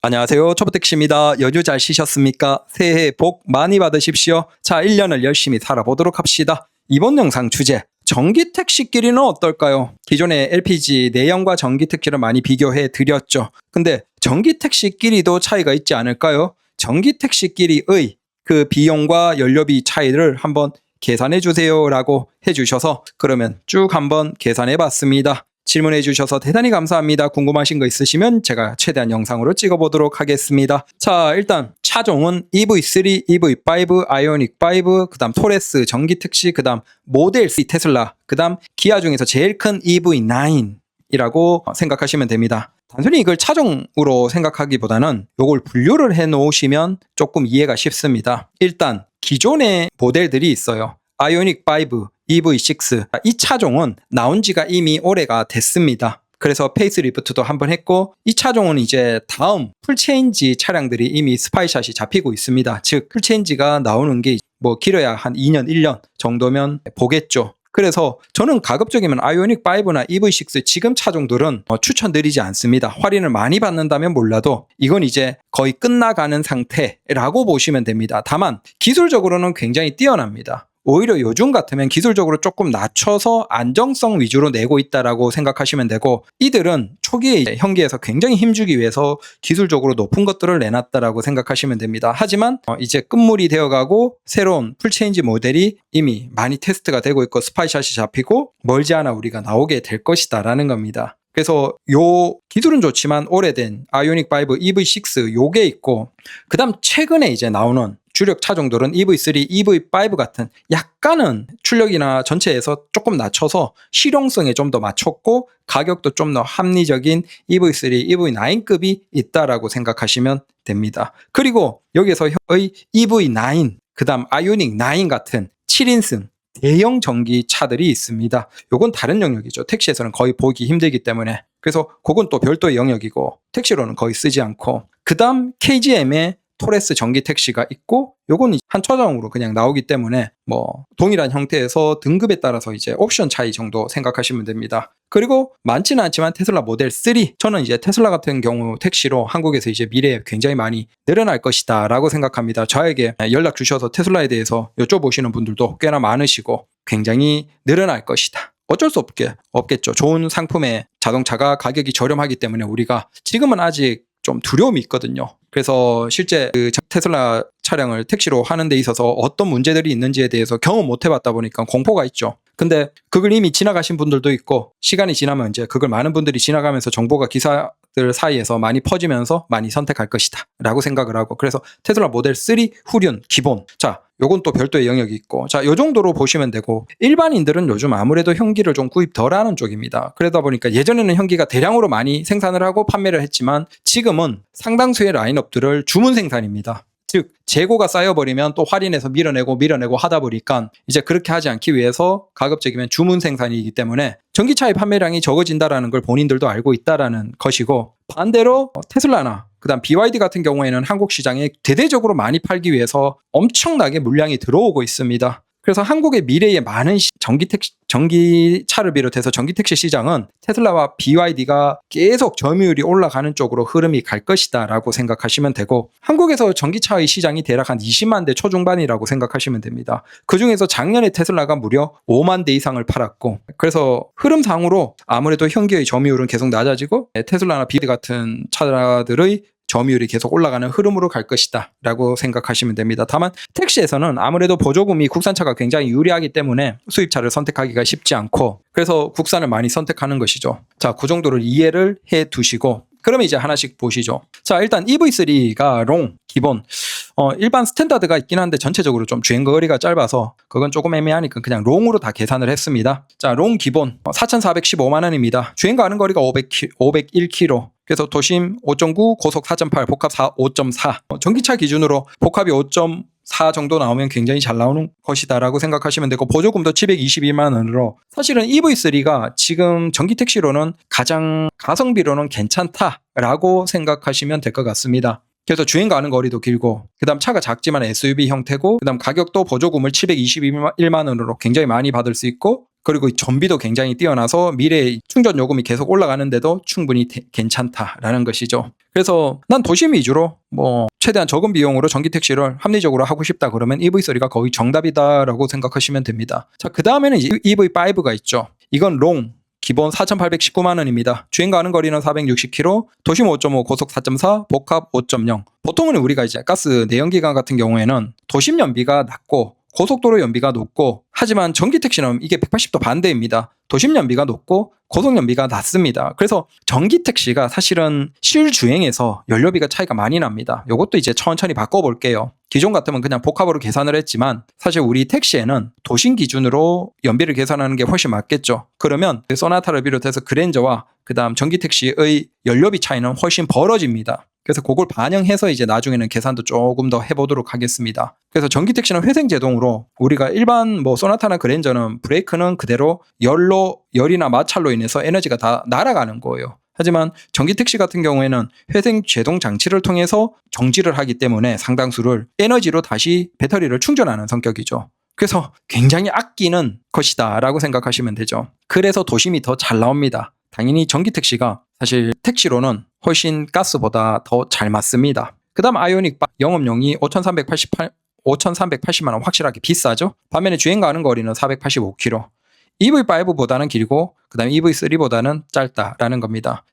안녕하세요. 초보택시입니다. 연휴 잘 쉬셨습니까? 새해 복 많이 받으십시오. 자, 1년을 열심히 살아보도록 합시다. 이번 영상 주제, 전기 택시끼리는 어떨까요? 기존의 LPG 내연과 전기 택시를 많이 비교해 드렸죠. 근데 전기 택시끼리도 차이가 있지 않을까요? 전기 택시끼리의 그 비용과 연료비 차이를 한번 계산해 주세요 라고 해주셔서 그러면 쭉 한번 계산해 봤습니다. 질문해 주셔서 대단히 감사합니다. 궁금하신 거 있으시면 제가 최대한 영상으로 찍어보도록 하겠습니다. 자, 일단 차종은 EV3, EV5, 아이오닉5, 그 다음 토레스, 전기택시, 그 다음 모델 3 테슬라, 그 다음 기아 중에서 제일 큰 EV9이라고 생각하시면 됩니다. 단순히 이걸 차종으로 생각하기보다는 이걸 분류를 해 놓으시면 조금 이해가 쉽습니다. 일단 기존의 모델들이 있어요. 아이오닉5, EV6 이 차종은 나온 지가 이미 오래가 됐습니다. 그래서 페이스리프트도 한번 했고 이 차종은 이제 다음 풀체인지 차량들이 이미 스파이샷이 잡히고 있습니다. 즉 풀체인지가 나오는 게 뭐 길어야 한 2년 1년 정도면 보겠죠. 그래서 저는 가급적이면 아이오닉5나 EV6 지금 차종들은 추천드리지 않습니다. 할인을 많이 받는다면 몰라도 이건 이제 거의 끝나가는 상태라고 보시면 됩니다. 다만 기술적으로는 굉장히 뛰어납니다. 오히려 요즘 같으면 기술적으로 조금 낮춰서 안정성 위주로 내고 있다라고 생각하시면 되고 이들은 초기에 현기에서 굉장히 힘주기 위해서 기술적으로 높은 것들을 내놨다라고 생각하시면 됩니다. 하지만 이제 끝물이 되어가고 새로운 풀체인지 모델이 이미 많이 테스트가 되고 있고 스파이샷이 잡히고 멀지 않아 우리가 나오게 될 것이다 라는 겁니다. 그래서 요 기술은 좋지만 오래된 아이오닉5, EV6 요게 있고 그 다음 최근에 이제 나오는 주력 차종들은 EV3, EV5 같은 약간은 출력이나 전체에서 조금 낮춰서 실용성에 좀 더 맞췄고 가격도 좀 더 합리적인 EV3, EV9급이 있다라고 생각하시면 됩니다. 그리고 여기서의 EV9, 그 다음 아이오닉9 같은 7인승 대형 전기차들이 있습니다. 요건 다른 영역이죠. 택시에서는 거의 보기 힘들기 때문에. 그래서 그건 또 별도의 영역이고 택시로는 거의 쓰지 않고 그 다음 KGM의 토레스 전기 택시가 있고 요건 한 차종으로 그냥 나오기 때문에 뭐 동일한 형태에서 등급에 따라서 이제 옵션 차이 정도 생각하시면 됩니다. 그리고 많지는 않지만 테슬라 모델 3 저는 이제 테슬라 같은 경우 택시로 한국에서 이제 미래에 굉장히 많이 늘어날 것이다 라고 생각합니다. 저에게 연락 주셔서 테슬라에 대해서 여쭤보시는 분들도 꽤나 많으시고 굉장히 늘어날 것이다. 어쩔 수 없겠죠. 좋은 상품의 자동차가 가격이 저렴하기 때문에 우리가 지금은 아직 좀 두려움이 있거든요. 그래서 실제 그 테슬라 차량을 택시로 하는 데 있어서 어떤 문제들이 있는지에 대해서 경험 못 해봤다 보니까 공포가 있죠. 근데 그걸 이미 지나가신 분들도 있고 시간이 지나면 이제 그걸 많은 분들이 지나가면서 정보가 기사들 사이에서 많이 퍼지면서 많이 선택할 것이다 라고 생각을 하고 그래서 테슬라 모델 3 후륜 기본 자 요건 또 별도의 영역이 있고 자 요 정도로 보시면 되고 일반인들은 요즘 아무래도 현기를 좀 구입 덜하는 쪽입니다. 그러다 보니까 예전에는 현기가 대량으로 많이 생산을 하고 판매를 했지만 지금은 상당수의 라인업들을 주문 생산입니다. 즉 재고가 쌓여버리면 또 할인해서 밀어내고 하다 보니까 이제 그렇게 하지 않기 위해서 가급적이면 주문 생산이기 때문에 전기차의 판매량이 적어진다라는 걸 본인들도 알고 있다라는 것이고 반대로 테슬라나 그다음 BYD 같은 경우에는 한국 시장에 대대적으로 많이 팔기 위해서 엄청나게 물량이 들어오고 있습니다. 그래서 한국의 미래의 많은 전기차를 비롯해서 전기택시 시장은 테슬라와 BYD가 계속 점유율이 올라가는 쪽으로 흐름이 갈 것이다 라고 생각하시면 되고 한국에서 전기차의 시장이 대략 한 20만 대 초중반이라고 생각하시면 됩니다. 그중에서 작년에 테슬라가 무려 5만 대 이상을 팔았고 그래서 흐름상으로 아무래도 현기의 점유율은 계속 낮아지고 테슬라나 BYD 같은 차들의 점유율이 계속 올라가는 흐름으로 갈 것이다 라고 생각하시면 됩니다. 다만 택시에서는 아무래도 보조금이 국산차가 굉장히 유리하기 때문에 수입차를 선택하기가 쉽지 않고 그래서 국산을 많이 선택하는 것이죠. 자, 그 정도를 이해를 해 두시고 그러면 이제 하나씩 보시죠. 자, 일단 EV3가 롱 기본 일반 스탠다드가 있긴 한데 전체적으로 좀 주행거리가 짧아서 그건 조금 애매하니까 그냥 롱으로 다 계산을 했습니다. 자, 롱 기본 4,415만 원입니다. 주행 가는 거리가 501km. 그래서 도심 5.9, 고속 4.8, 복합 5.4. 전기차 기준으로 복합이 5.4 정도 나오면 굉장히 잘 나오는 것이다라고 생각하시면 되고 보조금도 722만 원으로 사실은 EV3가 지금 전기 택시로는 가장 가성비로는 괜찮다라고 생각하시면 될 것 같습니다. 그래서 주행 가는 거리도 길고 그 다음 차가 작지만 SUV 형태고 그 다음 가격도 보조금을 721만 원으로 굉장히 많이 받을 수 있고 그리고 전비도 굉장히 뛰어나서 미래의 충전 요금이 계속 올라가는데도 충분히 괜찮다라는 것이죠. 그래서 난 도심 위주로 최대한 적은 비용으로 전기 택시를 합리적으로 하고 싶다 그러면 EV3가 거의 정답이다라고 생각하시면 됩니다. 자, 그 다음에는 EV5가 있죠. 이건 롱. 기본 4,819만 원입니다. 주행 가는 거리는 460km, 도심 5.5, 고속 4.4, 복합 5.0. 보통은 우리가 이제 가스 내연기관 같은 경우에는 도심 연비가 낮고 고속도로 연비가 높고, 하지만 전기 택시는 이게 180도 반대입니다. 도심 연비가 높고 고속 연비가 낮습니다. 그래서 전기 택시가 사실은 실주행에서 연료비가 차이가 많이 납니다. 이것도 이제 천천히 바꿔볼게요. 기존 같으면 그냥 복합으로 계산을 했지만 사실 우리 택시에는 도심 기준으로 연비를 계산하는 게 훨씬 맞겠죠. 그러면 소나타를 비롯해서 그랜저와 그 다음 전기 택시의 연료비 차이는 훨씬 벌어집니다. 그래서 그걸 반영해서 이제 나중에는 계산도 조금 더 해보도록 하겠습니다. 그래서 전기 택시는 회생 제동으로 우리가 일반 소나타나 그랜저는 브레이크는 그대로 열이나 마찰로 인해서 에너지가 다 날아가는 거예요. 하지만 전기 택시 같은 경우에는 회생 제동 장치를 통해서 정지를 하기 때문에 상당수를 에너지로 다시 배터리를 충전하는 성격이죠. 그래서 굉장히 아끼는 것이다 라고 생각하시면 되죠. 그래서 도심이 더 잘 나옵니다. 당연히 전기 택시가 사실 택시로는 훨씬 가스보다 더 잘 맞습니다. 그 다음 아이오닉 영업용이 5,380만 원 확실하게 비싸죠. 반면에 주행 가는 거리는 485km. EV5보다는 길고 그 다음에 EV3보다는 짧다라는 겁니다.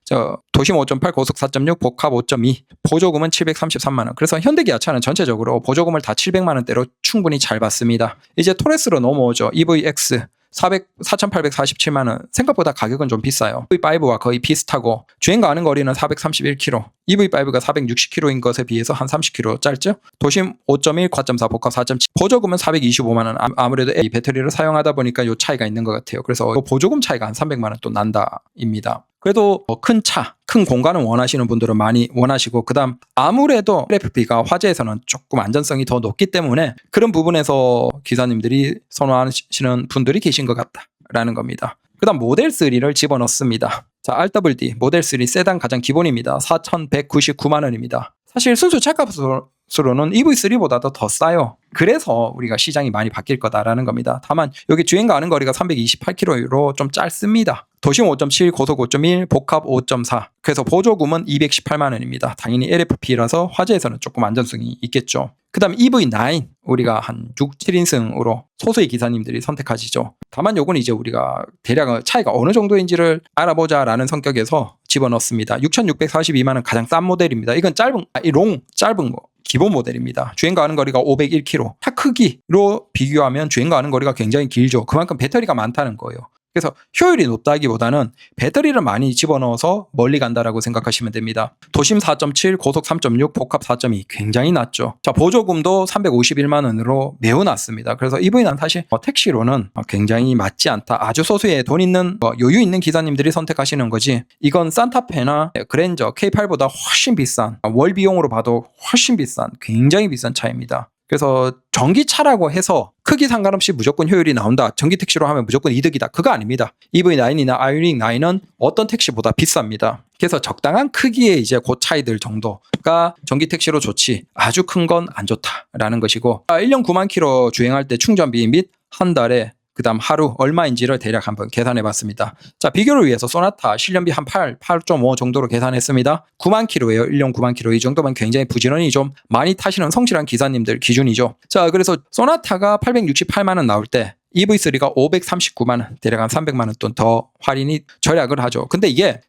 도심 5.8, 고속 4.6, 복합 5.2, 보조금은 733만 원. 그래서 현대기아차는 전체적으로 보조금을 다 700만 원대로 충분히 잘 받습니다. 이제 토레스로 넘어오죠. EVX 4,847만 원. 생각보다 가격은 좀 비싸요. EV5와 거의 비슷하고 주행 가는 거리는 431km. EV5가 460km인 것에 비해서 한 30km 짧죠? 도심 5.1, 4.4, 복합 4.7. 보조금은 425만 원. 아무래도 이 배터리를 사용하다 보니까 이 차이가 있는 것 같아요. 그래서 보조금 차이가 한 300만 원 또 난다입니다. 그래도 큰 차, 큰 공간을 원하시는 분들은 많이 원하시고, 그 다음 아무래도 LFP가 화재에서는 조금 안전성이 더 높기 때문에 그런 부분에서 기사님들이 선호하시는 분들이 계신 것 같다라는 겁니다. 그 다음 모델 3를 집어넣습니다. 자, RWD 모델 3 세단 가장 기본입니다. 4,199만 원입니다. 사실 순수 차값으로는 EV3보다도 더 싸요. 그래서 우리가 시장이 많이 바뀔 거다라는 겁니다. 다만 여기 주행 가는 거리가 328km로 좀 짧습니다. 도심 5.7, 고속 5.1, 복합 5.4. 그래서 보조금은 218만 원입니다. 당연히 LFP라서 화재에서는 조금 안전성이 있겠죠. 그 다음 EV9 우리가 한 6, 7인승으로 소수의 기사님들이 선택하시죠. 다만 요건 이제 우리가 대략 차이가 어느 정도인지를 알아보자라는 성격에서 집어넣습니다. 6,642만 원 가장 싼 모델입니다. 이건 짧은 거. 기본 모델입니다. 주행 가는 거리가 501km. 차 크기로 비교하면 주행 가는 거리가 굉장히 길죠. 그만큼 배터리가 많다는 거예요. 그래서 효율이 높다기보다는 배터리를 많이 집어넣어서 멀리 간다라고 생각하시면 됩니다. 도심 4.7, 고속 3.6, 복합 4.2 굉장히 낮죠. 자, 보조금도 351만 원으로 매우 낮습니다. 그래서 EV는 사실 택시로는 굉장히 맞지 않다. 아주 소수의 돈 있는 여유 있는 기사님들이 선택하시는 거지. 이건 산타페나 그랜저 K8보다 훨씬 비싼, 월 비용으로 봐도 훨씬 비싼, 굉장히 비싼 차입니다. 그래서 전기차라고 해서 크기 상관없이 무조건 효율이 나온다. 전기 택시로 하면 무조건 이득이다. 그거 아닙니다. EV9이나 아이오닉 9은 어떤 택시보다 비쌉니다. 그래서 적당한 크기의 이제 그 차이들 정도가 전기 택시로 좋지 아주 큰 건 안 좋다라는 것이고, 1년 9만 킬로 주행할 때 충전비 및 한 달에 그 다음 하루 얼마인지를 대략 한번 계산해 봤습니다. 자, 비교를 위해서 소나타 실년비 한 8.5 정도로 계산했습니다. 9만 킬로예요. 1년 9만 킬로. 이 정도면 굉장히 부지런히 좀 많이 타시는 성실한 기사님들 기준이죠. 자, 그래서 소나타가 868만 원 나올 때 EV3가 539만 원, 대략 한 300만 원 돈 더 할인이 절약을 하죠. 근데 이게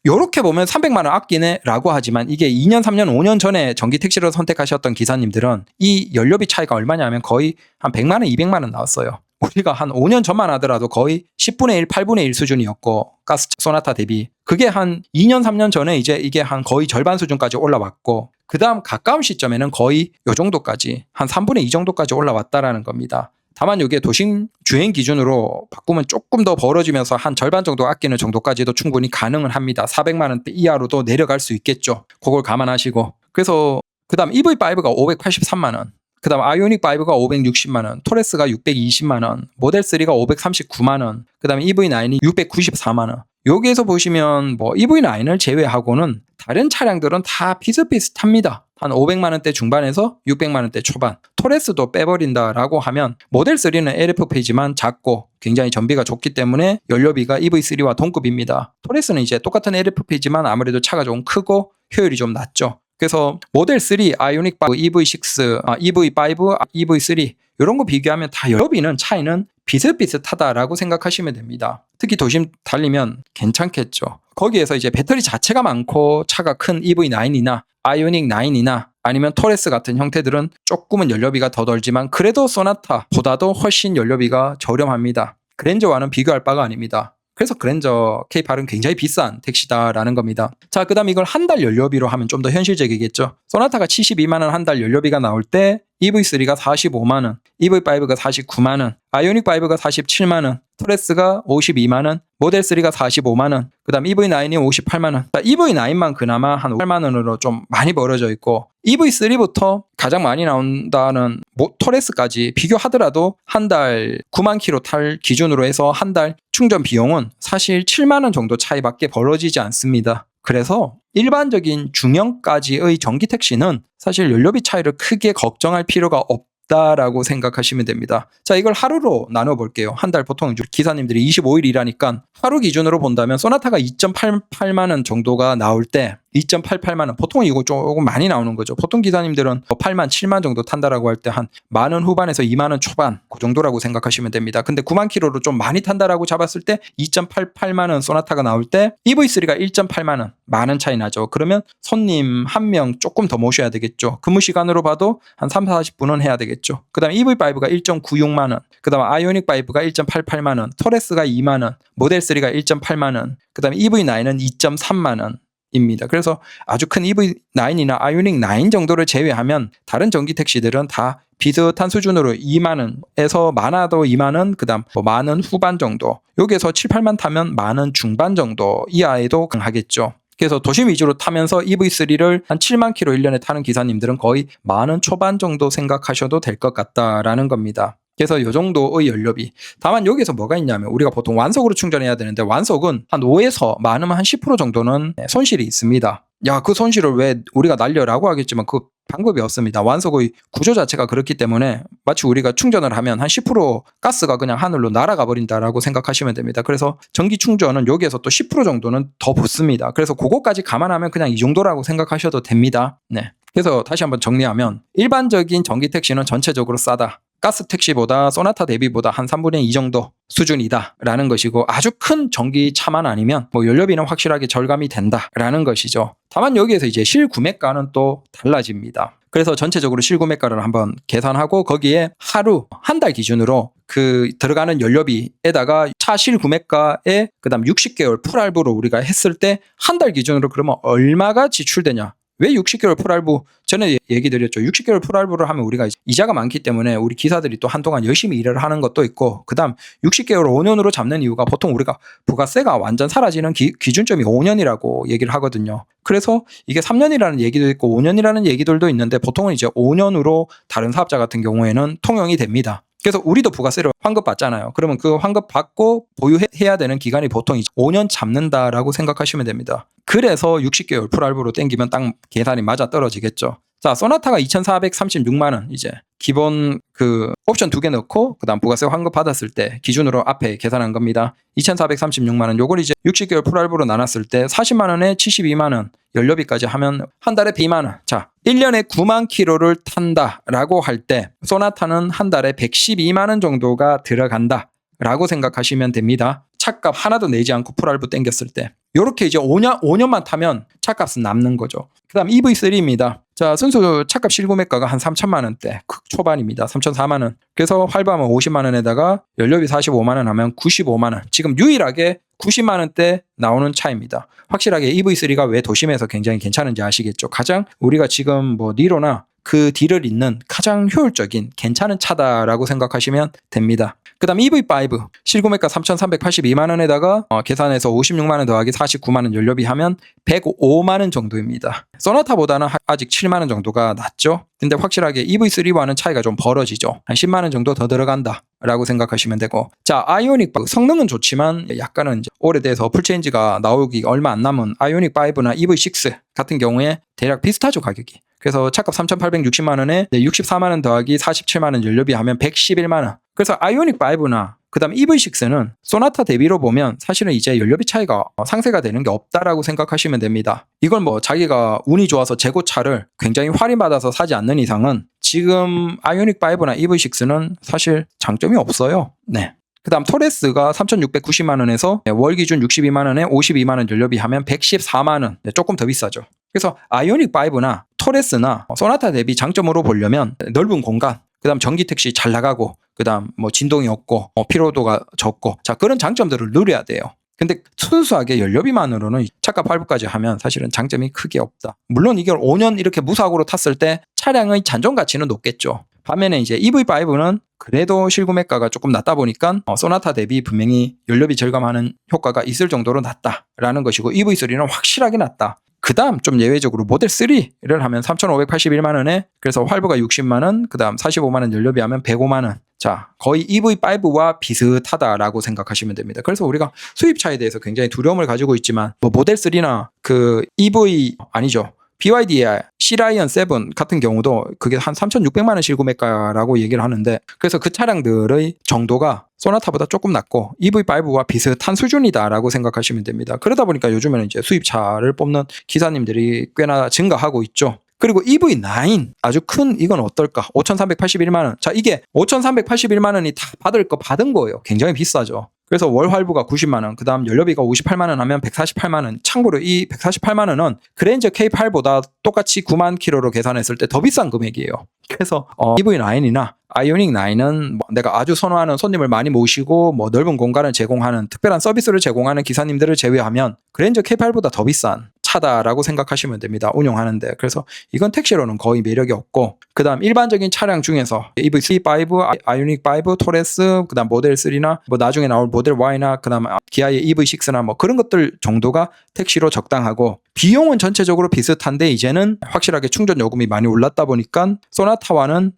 요렇게 보면 300만 원 아끼네 라고 하지만 이게 2년, 3년, 5년 전에 전기 택시를 선택하셨던 기사님들은 이 연료비 차이가 얼마냐면 거의 한 100만 원, 200만 원 나왔어요. 우리가 한 5년 전만 하더라도 거의 10분의 1, 8분의 1 수준이었고, 가스 소나타 대비. 그게 한 2년, 3년 전에 이제 이게 한 거의 절반 수준까지 올라왔고, 그 다음 가까운 시점에는 거의 요 정도까지, 한 3분의 2 정도까지 올라왔다라는 겁니다. 다만 이게 도심 주행 기준으로 바꾸면 조금 더 벌어지면서 한 절반 정도 아끼는 정도까지도 충분히 가능은 합니다. 400만 원대 이하로도 내려갈 수 있겠죠. 그걸 감안하시고. 그래서 그 다음 EV5가 583만 원. 그 다음 아이오닉 5가 560만 원, 토레스가 620만 원, 모델 3가 539만 원, 그 다음에 EV9이 694만 원. 여기에서 보시면 뭐 EV9을 제외하고는 다른 차량들은 다 비슷비슷합니다. 한 500만원대 중반에서 600만원대 초반. 토레스도 빼버린다라고 하면 모델 3는 LF 페이지만 작고 굉장히 전비가 좋기 때문에 연료비가 EV3와 동급입니다. 토레스는 이제 똑같은 LF 페이지만 아무래도 차가 좀 크고 효율이 좀 낮죠. 그래서 모델 3, 아이오닉 5, EV6, EV5, EV3 이런 거 비교하면 다 연료비는 차이는 비슷비슷하다라고 생각하시면 됩니다. 특히 도심 달리면 괜찮겠죠. 거기에서 이제 배터리 자체가 많고 차가 큰 EV9이나 아이오닉 9이나 아니면 토레스 같은 형태들은 조금은 연료비가 더 덜지만 그래도 소나타보다도 훨씬 연료비가 저렴합니다. 그랜저와는 비교할 바가 아닙니다. 그래서 그랜저 K8은 굉장히 비싼 택시다라는 겁니다. 자, 그 다음 이걸 한 달 연료비로 하면 좀 더 현실적이겠죠. 소나타가 72만원 한 달 연료비가 나올 때 EV3가 45만원, EV5가 49만원, 아이오닉5가 47만원, 토레스가 52만원, 모델3가 45만원, 그 다음 EV9이 58만원. EV9만 그나마 한 8만원으로 좀 많이 벌어져 있고 EV3부터 가장 많이 나온다는 토레스까지 비교하더라도 한 달 9만 킬로 탈 기준으로 해서 한 달 충전 비용은 사실 7만원 정도 차이밖에 벌어지지 않습니다. 그래서 일반적인 중형까지의 전기 택시는 사실 연료비 차이를 크게 걱정할 필요가 없다라고 생각하시면 됩니다. 자, 이걸 하루로 나눠볼게요. 한 달 보통 기사님들이 25일 일하니까 하루 기준으로 본다면 소나타가 2.88만원 정도가 나올 때 2.88만원 보통 이거 조금 많이 나오는 거죠. 보통 기사님들은 8만 7만 정도 탄다라고 할 때 한 만원 후반에서 2만원 초반 그 정도라고 생각하시면 됩니다. 근데 9만 킬로로 좀 많이 탄다라고 잡았을 때 2.88만원 소나타가 나올 때 EV3가 1.8만원 만원 차이 나죠. 그러면 손님 한 명 조금 더 모셔야 되겠죠. 근무 시간으로 봐도 한 3, 40분은 해야 되겠죠. 그 다음에 EV5가 1.96만원, 그 다음에 아이오닉5가 1.88만원, 토레스가 2만원, 모델3가 1.8만원, 그 다음에 EV9은 2.3만원 입니다. 그래서 아주 큰 EV9이나 아이오닉 9 정도를 제외하면 다른 전기 택시들은 다 비슷한 수준으로 2만원에서 많아도 2만원, 그 다음 뭐 만원 후반 정도, 여기에서 7, 8만 타면 만원 중반 정도 이하에도 가능하겠죠. 그래서 도심 위주로 타면서 EV3를 한 7만 킬로 1년에 타는 기사님들은 거의 만원 초반 정도 생각하셔도 될 것 같다라는 겁니다. 그래서 이 정도의 연료비. 다만 여기서 뭐가 있냐면 우리가 보통 완속으로 충전해야 되는데 완속은 한 5에서 많으면 한 10% 정도는 손실이 있습니다. 야, 그 손실을 왜 우리가 날려라고 하겠지만 그 방법이 없습니다. 완속의 구조 자체가 그렇기 때문에 마치 우리가 충전을 하면 한 10% 가스가 그냥 하늘로 날아가 버린다라고 생각하시면 됩니다. 그래서 전기 충전은 여기에서 또 10% 정도는 더 붙습니다. 그래서 그거까지 감안하면 그냥 이 정도라고 생각하셔도 됩니다. 네. 그래서 다시 한번 정리하면 일반적인 전기 택시는 전체적으로 싸다. 가스 택시보다 소나타 대비보다 한 3분의 2 정도 수준이다 라는 것이고 아주 큰 전기차만 아니면 뭐 연료비는 확실하게 절감이 된다 라는 것이죠. 다만 여기에서 이제 실구매가는 또 달라집니다. 그래서 전체적으로 실구매가를 한번 계산하고 거기에 하루 한 달 기준으로 그 들어가는 연료비에다가 차 실구매가에 그다음 60개월 풀할부로 우리가 했을 때 한 달 기준으로 그러면 얼마가 지출되냐. 왜 60개월 풀할부? 전에 얘기 드렸죠. 60개월 풀할부를 하면 우리가 이자가 많기 때문에 우리 기사들이 또 한동안 열심히 일을 하는 것도 있고 그 다음 60개월 5년으로 잡는 이유가 보통 우리가 부가세가 완전 사라지는 기준점이 5년이라고 얘기를 하거든요. 그래서 이게 3년이라는 얘기도 있고 5년이라는 얘기들도 있는데 보통은 이제 5년으로 다른 사업자 같은 경우에는 통용이 됩니다. 그래서 우리도 부가세를 환급받잖아요. 그러면 그 환급받고 보유해야 되는 기간이 보통 5년 잡는다라고 생각하시면 됩니다. 그래서 60개월 풀할부로 땡기면 딱 계산이 맞아 떨어지겠죠. 자, 소나타가 2,436만 원 이제 기본 그 옵션 2개 넣고 그다음 부가세 환급 받았을 때 기준으로 앞에 계산한 겁니다. 2,436만 원 요걸 이제 60개월 풀할부로 나눴을 때 40만 원에 72만 원 연료비까지 하면 한 달에 2만 원. 자, 1년에 9만 킬로를 탄다라고 할 때 소나타는 한 달에 112만 원 정도가 들어간다라고 생각하시면 됩니다. 차값 하나도 내지 않고 풀할부 땡겼을 때. 요렇게 이제 5년만 타면 차값은 남는 거죠. 그 다음 EV3입니다. 자, 순수 차값 실구매가가 한 3천만 원대 초반입니다. 3,004만 원. 그래서 할부하면 50만 원에다가 연료비 45만 원 하면 95만 원. 지금 유일하게 90만 원대 나오는 차입니다. 확실하게 EV3가 왜 도심에서 굉장히 괜찮은지 아시겠죠? 가장 우리가 지금 뭐 니로나 그 뒤를 잇는 가장 효율적인 괜찮은 차다라고 생각하시면 됩니다. 그 다음 EV5 실구매가 3,382만원에다가 계산해서 56만원 더하기 49만원 연료비 하면 105만원 정도입니다. 소나타보다는 아직 7만원 정도가 낮죠. 근데 확실하게 EV3와는 차이가 좀 벌어지죠. 한 10만원 정도 더 들어간다 라고 생각하시면 되고, 자, 아이오닉 5 성능은 좋지만 약간은 이제 오래돼서 풀체인지가 나오기 얼마 안 남은 아이오닉 5나 EV6 같은 경우에 대략 비슷하죠, 가격이. 그래서 차값 3,860만원에 64만원 더하기 47만원 연료비 하면 111만원. 그래서 아이오닉 5나 그 다음 EV6는 소나타 대비로 보면 사실은 이제 연료비 차이가 상쇄가 되는 게 없다라고 생각하시면 됩니다. 이건 뭐 자기가 운이 좋아서 재고차를 굉장히 할인받아서 사지 않는 이상은 지금 아이오닉 5나 EV6는 사실 장점이 없어요. 네. 그 다음 토레스가 3,690만원에서 월 기준 62만원에 52만원 연료비 하면 114만원. 조금 더 비싸죠. 그래서 아이오닉 5나 토레스나 소나타 대비 장점으로 보려면 넓은 공간, 그 다음 전기 택시 잘 나가고, 그 다음 뭐 진동이 없고, 피로도가 적고, 자, 그런 장점들을 누려야 돼요. 근데 순수하게 연료비만으로는 차값 할부까지 하면 사실은 장점이 크게 없다. 물론 이걸 5년 이렇게 무사고로 탔을 때 차량의 잔존 가치는 높겠죠. 반면에 이제 EV5는 그래도 실구매가가 조금 낮다 보니까 소나타 대비 분명히 연료비 절감하는 효과가 있을 정도로 낮다라는 것이고, EV3는 확실하게 낮다. 그 다음 좀 예외적으로 모델 3를 하면 3,581만원에 그래서 할부가 60만원, 그 다음 45만원 연료비 하면 105만원. 자, 거의 EV5와 비슷하다라고 생각하시면 됩니다. 그래서 우리가 수입차에 대해서 굉장히 두려움을 가지고 있지만 뭐 모델 3나 그 EV 아니죠. BYD의 C-라이언 7 같은 경우도 그게 한 3,600만원 실구매가라고 얘기를 하는데, 그래서 그 차량들의 정도가 소나타보다 조금 낮고 EV5와 비슷한 수준이다라고 생각하시면 됩니다. 그러다 보니까 요즘에는 이제 수입차를 뽑는 기사님들이 꽤나 증가하고 있죠. 그리고 EV9 아주 큰 이건 어떨까? 5,381만원. 자, 이게 5,381만원이 다 받을 거 받은 거예요. 굉장히 비싸죠. 그래서 월 할부가 90만원, 그 다음 연료비가 58만원 하면 148만원. 참고로 이 148만원은 그랜저 K8보다 똑같이 9만 킬로로 계산했을 때 더 비싼 금액이에요. 그래서 EV9이나 아이오닉 9은 뭐 내가 아주 선호하는 손님을 많이 모시고 뭐 넓은 공간을 제공하는 특별한 서비스를 제공하는 기사님들을 제외하면 그랜저 K8보다 더 비싼 차다라고 생각하시면 됩니다. 운용하는데. 그래서 이건 택시로는 거의 매력이 없고, 그 다음 일반적인 차량 중에서 EV5, 아이오닉 5, 토레스, 그 다음 모델 3나 뭐 나중에 나올 모델 Y나 그 다음 기아의 EV6나 뭐 그런 것들 정도가 택시로 적당하고, 비용은 전체적으로 비슷한데 이제는 확실하게 충전 요금이 많이 올랐다 보니까 소나타와는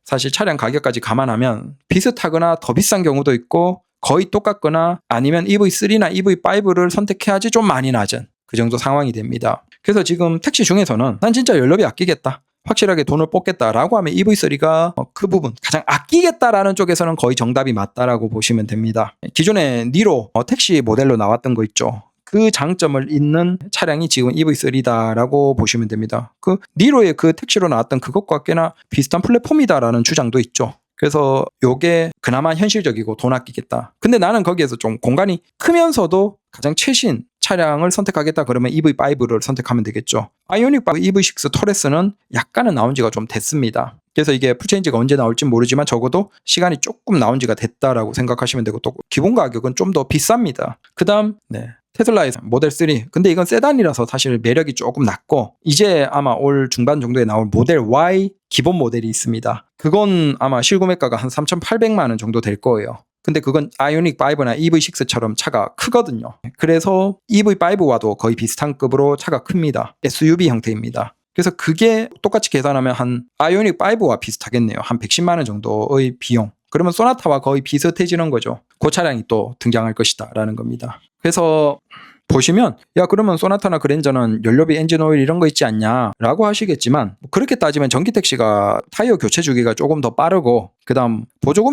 사실 차량 가격까지 감안하면 비슷하거나 더 비싼 경우도 있고, 거의 똑같거나 아니면 EV3나 EV5를 선택해야지 좀 많이 낮은 그 정도 상황이 됩니다. 그래서 지금 택시 중에서는 난 진짜 연료비 아끼겠다, 확실하게 돈을 뽑겠다라고 하면 EV3가 그 부분 가장 아끼겠다라는 쪽에서는 거의 정답이 맞다라고 보시면 됩니다. 기존에 니로 택시 모델로 나왔던 거 있죠. 그 장점을 잇는 차량이 지금 EV3다라고 보시면 됩니다. 그 니로의 그 택시로 나왔던 그것과 꽤나 비슷한 플랫폼이다라는 주장도 있죠. 그래서 요게 그나마 현실적이고 돈 아끼겠다. 근데 나는 거기에서 좀 공간이 크면서도 가장 최신 차량을 선택하겠다 그러면 EV5를 선택하면 되겠죠. 아이오닉 5 EV6 토레스는 약간은 나온 지가 좀 됐습니다. 그래서 이게 풀체인지가 언제 나올지 모르지만 적어도 시간이 조금 나온 지가 됐다라고 생각하시면 되고, 또 기본 가격은 좀 더 비쌉니다. 그 다음 테슬라의 모델 3. 근데 이건 세단이라서 사실 매력이 조금 낮고, 이제 아마 올 중반 정도에 나올 모델 Y 기본 모델이 있습니다. 그건 아마 실구매가가 한 3,800만원 정도 될 거예요. 근데 그건 아이오닉 5나 EV6처럼 차가 크거든요. 그래서 EV5와도 거의 비슷한 급으로 차가 큽니다. SUV 형태입니다. 그래서 그게 똑같이 계산하면 한 아이오닉 5와 비슷하겠네요. 한 110만원 정도의 비용. 그러면 소나타와 거의 비슷해지는 거죠. 그 차량이 또 등장할 것이다 라는 겁니다. 그래서 보시면 야 그러면 소나타나 그랜저는 연료비, 엔진 오일 이런 거 있지 않냐 라고 하시겠지만, 그렇게 따지면 전기택시가 타이어 교체 주기가 조금 더 빠르고, 그 다음 보증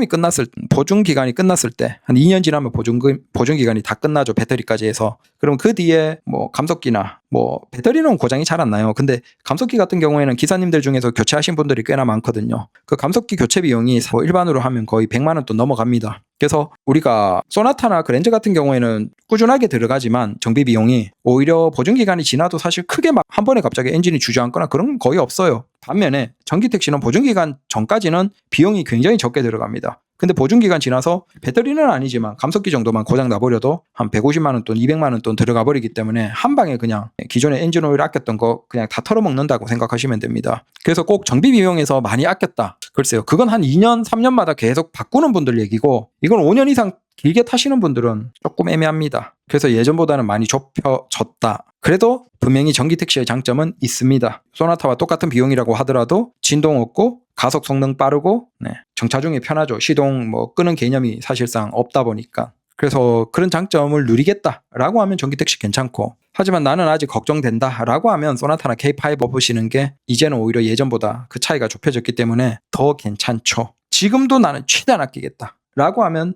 기간이 끝났을 때 한 2년 지나면 보증 기간이 다 끝나죠. 배터리까지 해서. 그럼 그 뒤에 뭐 감속기나 뭐 배터리는 고장이 잘 안 나요. 근데 감속기 같은 경우에는 기사님들 중에서 교체하신 분들이 꽤나 많거든요. 그 감속기 교체 비용이 뭐 일반으로 하면 거의 100만 원 또 넘어갑니다. 그래서 우리가 소나타나 그랜저 같은 경우에는 꾸준하게 들어가지만 정비 비용이 오히려 보증 기간이 지나도 사실 크게 막 한 번에 갑자기 엔진이 주저앉거나 그런 건 거의 없어요. 반면에 전기택시는 보증기간 전까지는 비용이 굉장히 적게 들어갑니다. 근데 보증기간 지나서 배터리는 아니지만 감속기 정도만 고장 나버려도 한 150만 원 돈, 200만 원 돈 들어가 버리기 때문에 한 방에 그냥 기존에 엔진 오일 아꼈던 거 그냥 다 털어먹는다고 생각하시면 됩니다. 그래서 꼭 정비 비용에서 많이 아꼈다. 글쎄요. 그건 한 2년, 3년마다 계속 바꾸는 분들 얘기고 이건 5년 이상 길게 타시는 분들은 조금 애매합니다. 그래서 예전보다는 많이 좁혀졌다. 그래도 분명히 전기택시의 장점은 있습니다. 소나타와 똑같은 비용이라고 하더라도 진동 없고 가속 성능 빠르고 정차 중에 편하죠. 시동 끄는 개념이 사실상 없다 보니까. 그래서 그런 장점을 누리겠다라고 하면 전기택시 괜찮고, 하지만 나는 아직 걱정된다라고 하면 소나타나 K5 보시는 게 이제는 오히려 예전보다 그 차이가 좁혀졌기 때문에 더 괜찮죠. 지금도 나는 최대한 아끼겠다라고 하면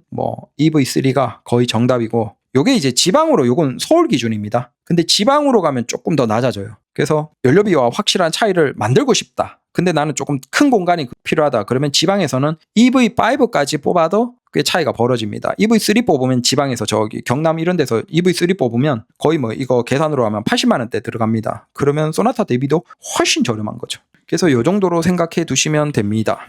EV3가 거의 정답이고, 요게 이제 지방으로, 요건 서울 기준입니다. 근데 지방으로 가면 조금 더 낮아져요. 그래서 연료비와 확실한 차이를 만들고 싶다. 근데 나는 조금 큰 공간이 필요하다. 그러면 지방에서는 EV5까지 뽑아도 꽤 차이가 벌어집니다. EV3 뽑으면 지방에서 저기 경남 이런 데서 EV3 뽑으면 거의 이거 계산으로 하면 80만 원대 들어갑니다. 그러면 소나타 대비도 훨씬 저렴한 거죠. 그래서 요 정도로 생각해 두시면 됩니다.